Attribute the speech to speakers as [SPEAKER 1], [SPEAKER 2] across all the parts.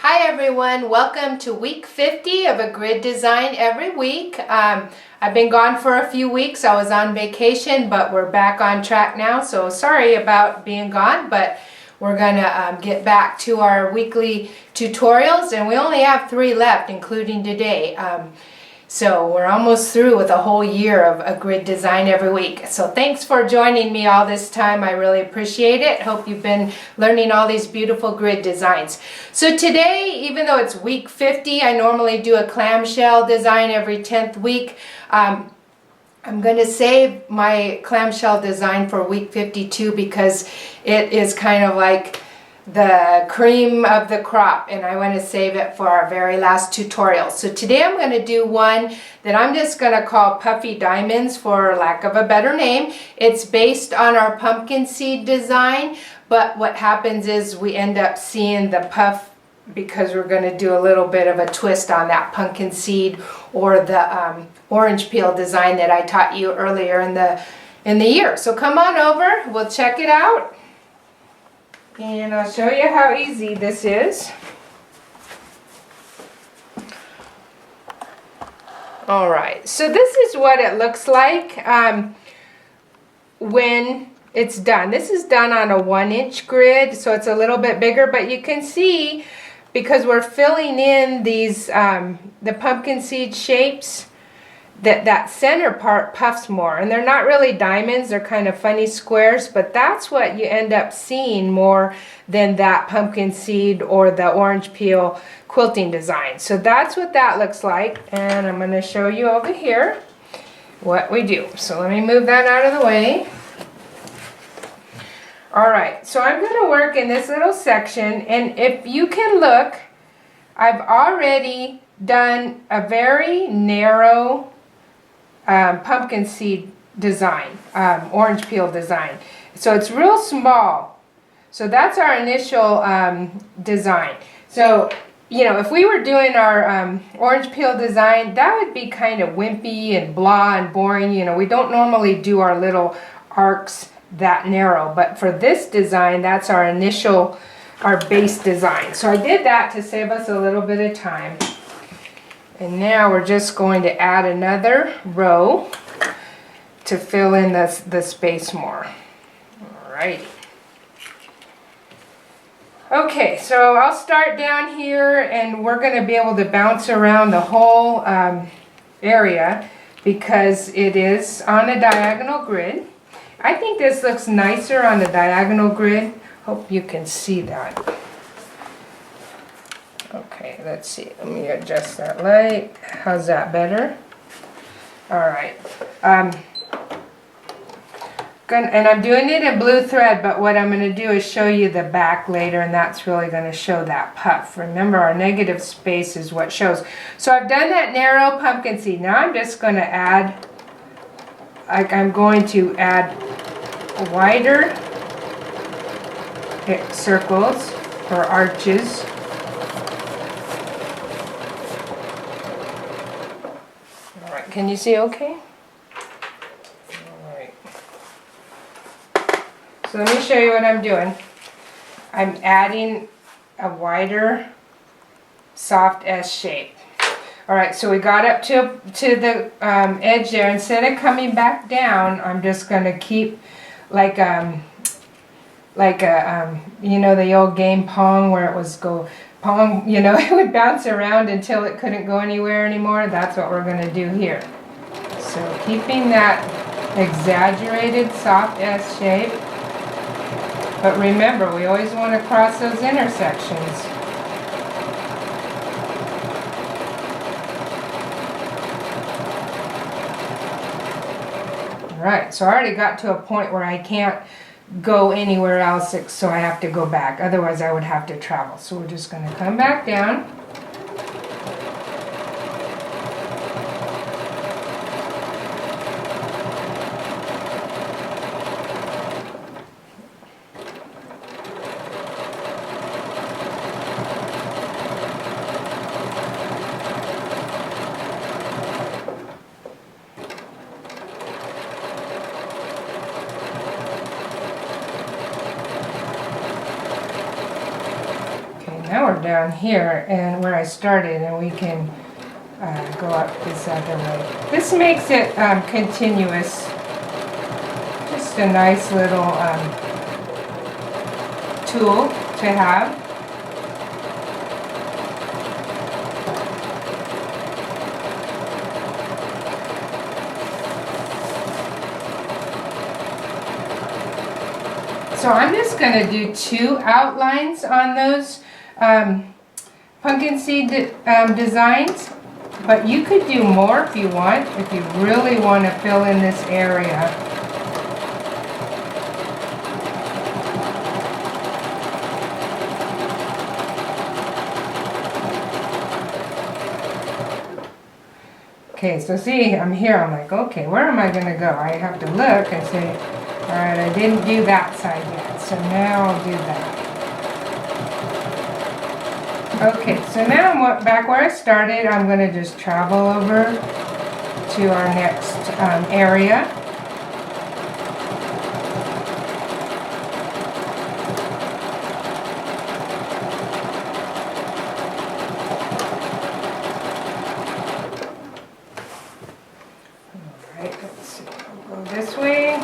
[SPEAKER 1] Hi everyone, welcome to week 50 of a grid design every week. I've been gone for a few weeks. I was on vacation, but we're back on track now, so sorry about being gone, but we're gonna get back to our weekly tutorials, and we only have 3 left, including today. So we're almost through with a whole year of a grid design every week. So thanks for joining me all this time. I really appreciate it. Hope you've been learning all these beautiful grid designs. So today, even though it's week 50, I normally do a clamshell design every 10th week. I'm going to save my clamshell design for week 52 because it is kind of like the cream of the crop, and I want to save it for our very last tutorial. So today I'm going to do one that I'm just going to call Puffy Diamonds for lack of a better name. It's based on our pumpkin seed design, but what happens is we end up seeing the puff because we're going to do a little bit of a twist on that pumpkin seed or the orange peel design that I taught you earlier in the year. So come on over, we'll check it out. And I'll show you how easy this is. Alright, so this is what it looks like when it's done. This is done on a 1-inch grid, so it's a little bit bigger, but you can see because we're filling in these the pumpkin seed shapes, that center part puffs more, and they're not really diamonds, they're kind of funny squares, but that's what you end up seeing more than that pumpkin seed or the orange peel quilting design. So that's what that looks like, and I'm going to show you over here what we do. So let me move that out of the way. Alright, so I'm going to work in this little section, and if you can look, I've already done a very narrow pumpkin seed design, orange peel design. So it's real small. So that's our initial design. So, you know, if we were doing our orange peel design, that would be kind of wimpy and blah and boring. You know, we don't normally do our little arcs that narrow. But for this design, that's our initial, our base design. So I did that to save us a little bit of time. And now we're just going to add another row to fill in the space more. Alrighty. Okay, so I'll start down here, and we're going to be able to bounce around the whole area because it is on a diagonal grid. I think this looks nicer on the diagonal grid. Hope you can see that. Okay, let's see. Let me adjust that light. How's that better? Alright. And I'm doing it in blue thread, but what I'm going to do is show you the back later, and that's really going to show that puff. Remember, our negative space is what shows. So I've done that narrow pumpkin seed. Now I'm just going to add, I'm going to add wider circles or arches. Can you see okay? Alright. So let me show you what I'm doing. I'm adding a wider soft S shape. Alright, so we got up to the edge there. Instead of coming back down, I'm just going to keep like a you know, the old game Pong where it was go Pong, you know, it would bounce around until it couldn't go anywhere anymore. That's what we're going to do here. So keeping that exaggerated soft S shape. But remember, we always want to cross those intersections. Alright, so I already got to a point where I can't go anywhere else, so I have to go back. Otherwise I would have to travel. So we're just going to come back down. Now we're down here and where I started, and we can go up this other way. This makes it continuous. Just a nice little tool to have. So I'm just going to do 2 outlines on those pumpkin seed designs, but you could do more if you want, if you really want to fill in this area. Okay, so see, I'm here, I'm like, okay, where am I going to go? I have to look and say, alright, I didn't do that side yet, so now I'll do that. Okay, so now I'm back where I started. I'm going to just travel over to our next area. Alright, let's see, I'll go this way.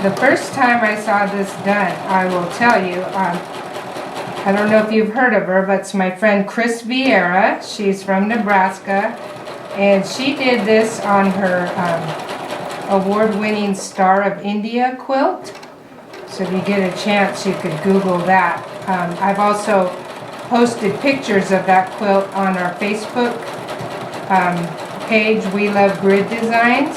[SPEAKER 1] The first time I saw this done, I will tell you, I don't know if you've heard of her, but it's my friend Chris Vieira. She's from Nebraska, and she did this on her award-winning Star of India quilt. So if you get a chance, you could Google that. I've also posted pictures of that quilt on our Facebook page, We Love Grid Designs.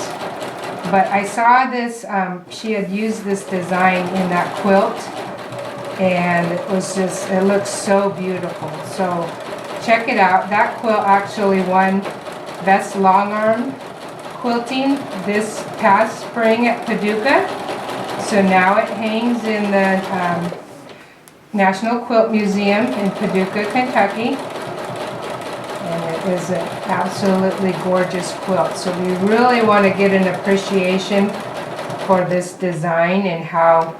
[SPEAKER 1] But I saw this, she had used this design in that quilt, and it was just, it looks so beautiful. So check it out. That quilt actually won Best Long Arm Quilting this past spring at Paducah. So now it hangs in the National Quilt Museum in Paducah, Kentucky. And it is an absolutely gorgeous quilt. So we really want to get an appreciation for this design and how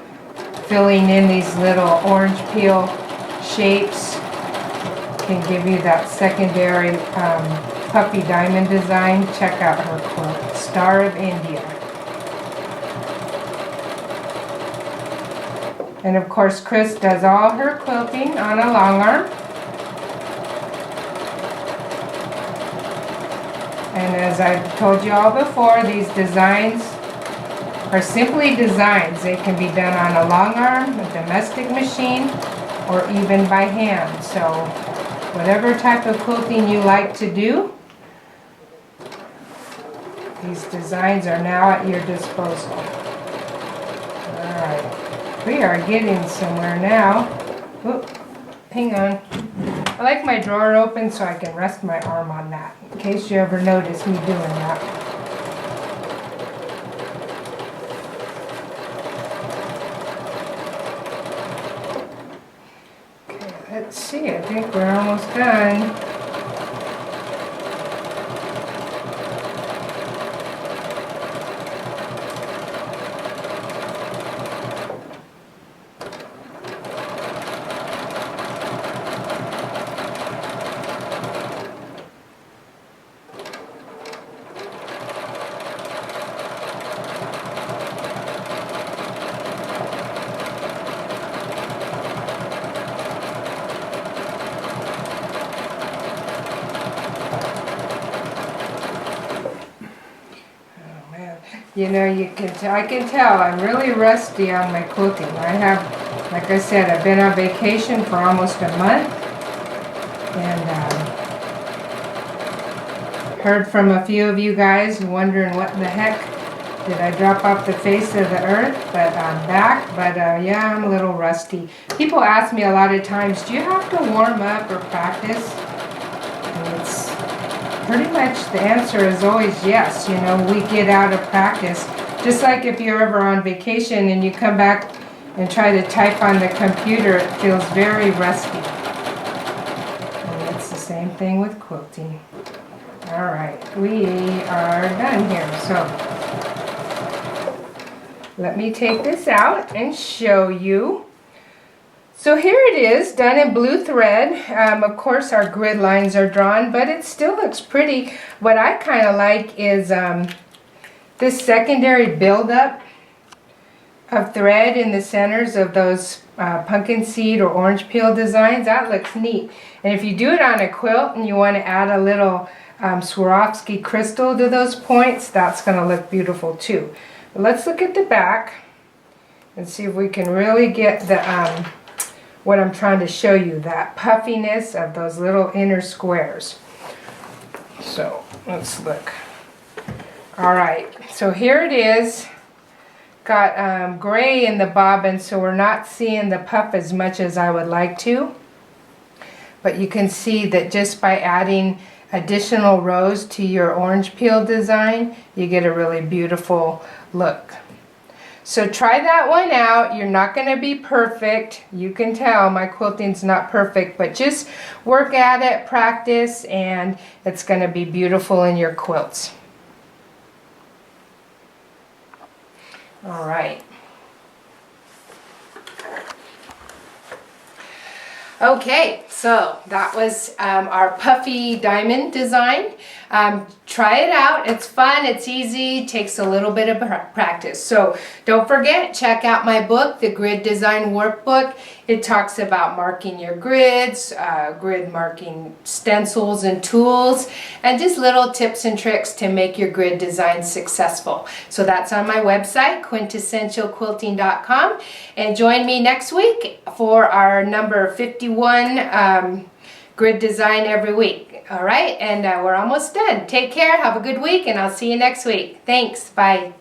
[SPEAKER 1] filling in these little orange peel shapes can give you that secondary puffy diamond design. Check out her quilt, Star of India. And of course Chris does all her quilting on a long arm. And as I've told you all before, these designs are simply designs. They can be done on a long arm, a domestic machine, or even by hand. So whatever type of quilting you like to do, these designs are now at your disposal. Alright, we are getting somewhere now. Oop, hang on. I like my drawer open so I can rest my arm on that, in case you ever notice me doing that. Okay, let's see, I think we're almost done. You know, I can tell I'm really rusty on my quilting. I have, like I said, I've been on vacation for almost a month, and heard from a few of you guys wondering what the heck, did I drop off the face of the earth? But I'm back, but yeah, I'm a little rusty. People ask me a lot of times, do you have to warm up or practice? And it's pretty much the answer is always yes. You know, we get out of practice. Just like if you're ever on vacation and you come back and try to type on the computer, it feels very rusty. And it's the same thing with quilting. Alright, we are done here. So let me take this out and show you. So here it is, done in blue thread. Of course our grid lines are drawn, but it still looks pretty. What I kind of like is this secondary buildup of thread in the centers of those pumpkin seed or orange peel designs. That looks neat. And if you do it on a quilt and you want to add a little Swarovski crystal to those points, that's going to look beautiful too. But let's look at the back and see if we can really get the what I'm trying to show you, that puffiness of those little inner squares. So let's look. All right, so here it is. Got gray in the bobbin, so we're not seeing the puff as much as I would like to. But you can see that just by adding additional rows to your orange peel design, you get a really beautiful look. So try that one out. You're not going to be perfect. You can tell my quilting's not perfect, but just work at it, practice, and it's going to be beautiful in your quilts. All right. Okay, so that was our puffy diamond design. Try it out. It's fun, it's easy, takes a little bit of practice. So don't forget, check out my book, The Grid Design Workbook. It talks about marking your grids, grid marking stencils and tools, and just little tips and tricks to make your grid design successful. So that's on my website, quintessentialquilting.com. And join me next week for our number 51 grid design every week. All right, and we're almost done. Take care, have a good week, and I'll see you next week. Thanks, bye.